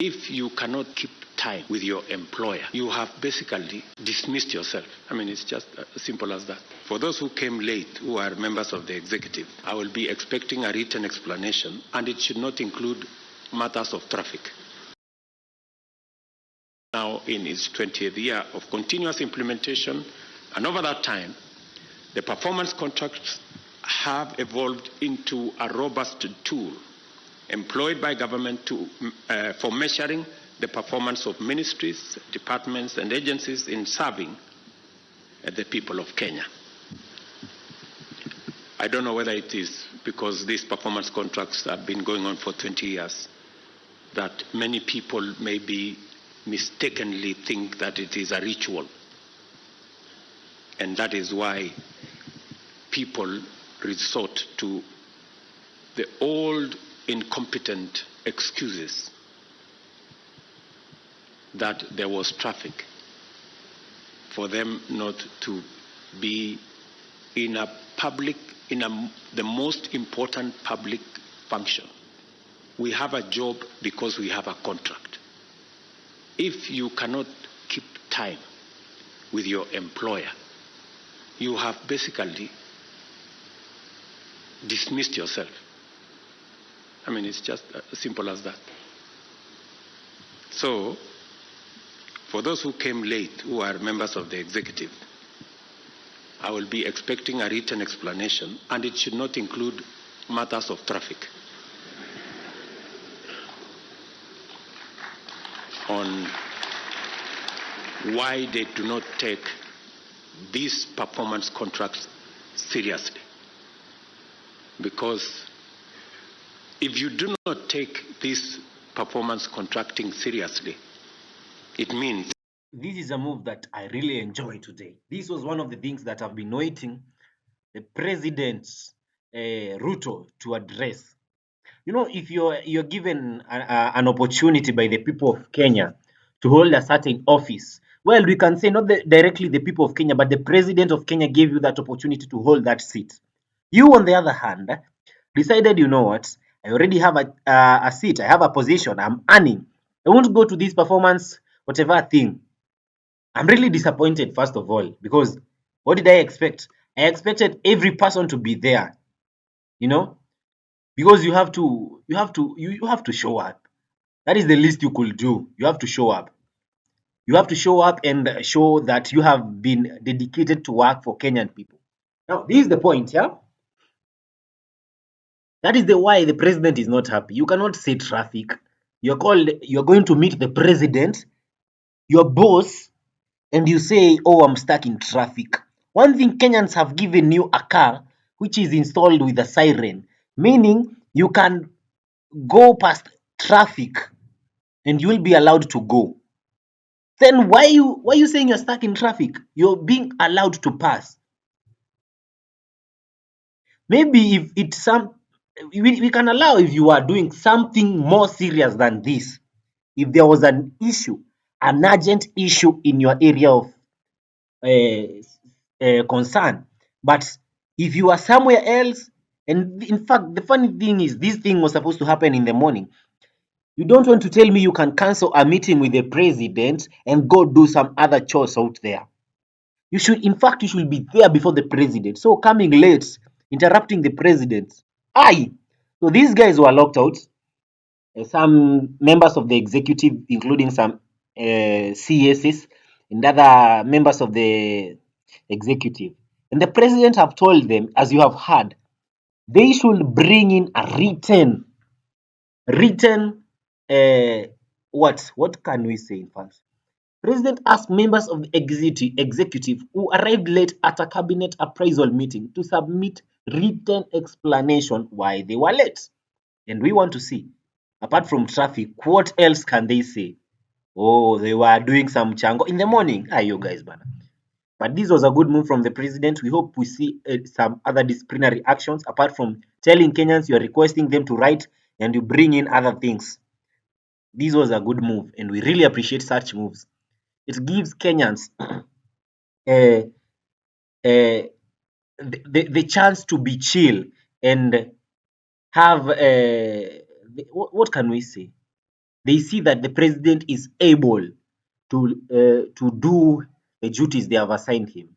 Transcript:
If you cannot keep time with your employer, you have basically dismissed yourself. I mean, it's just as simple as that. For those who came late, who are members of the executive, I will be expecting a written explanation, and it should not include matters of traffic. Now in its 20th year of continuous implementation, and over that time, the performance contracts have evolved into a robust tool employed by government for measuring the performance of ministries, departments, and agencies in serving the people of Kenya. I don't know whether it is because these performance contracts have been going on for 20 years that many people maybe mistakenly think that it is a ritual. And that is why people resort to the old incompetent excuses that there was traffic for them not to be in a public, the most important public function. We have a job because we have a contract. If you cannot keep time with your employer, you have basically dismissed yourself. I mean, it's just as simple as that. So, for those who came late, who are members of the executive, I will be expecting a written explanation, and it should not include matters of traffic on why they do not take these performance contracts seriously. Because if you do not take this performance contracting seriously, it means... This is a move that I really enjoy today. This was one of the things that I've been waiting the President Ruto to address. You know, if you're given an opportunity by the people of Kenya to hold a certain office, well, we can say not directly the people of Kenya, but the President of Kenya gave you that opportunity to hold that seat. You, on the other hand, decided, you know what, I already have a seat, I have a position, I'm earning. I won't go to this performance, whatever thing. I'm really disappointed, first of all, because what did I expect? I expected every person to be there, you know, because you have to show up. That is the least you could do. You have to show up. You have to show up and show that you have been dedicated to work for Kenyan people. Now, this is the point, yeah? That is the why the president is not happy. You cannot say traffic. You're going to meet the president, your boss, and you say, oh, I'm stuck in traffic. One thing Kenyans have given you a car which is installed with a siren, meaning you can go past traffic and you will be allowed to go. Then why you saying you're stuck in traffic? You're being allowed to pass. Maybe if it's we can allow if you are doing something more serious than this. If there was an issue, an urgent issue in your area of concern. But if you are somewhere else, and in fact, the funny thing is, this thing was supposed to happen in the morning. You don't want to tell me you can cancel a meeting with the president and go do some other chores out there. You should, in fact, you should be there before the president. So coming late, interrupting the president. Aye. So these guys were locked out. Some members of the executive, including some CSs and other members of the executive. And the president have told them, as you have heard, they should bring in a written what can we say in fact? President asked members of the executive who arrived late at a cabinet appraisal meeting to submit written explanation why they were late. And we want to see, apart from traffic, what else can they say? Oh, they were doing some chango in the morning. Ah, you guys, man. But this was a good move from the president. We hope we see some other disciplinary actions apart from telling Kenyans you're requesting them to write and you bring in other things. This was a good move and we really appreciate such moves. It gives Kenyans uh, the chance to be chill and have what can we say? they see that the president is able to do the duties they have assigned him.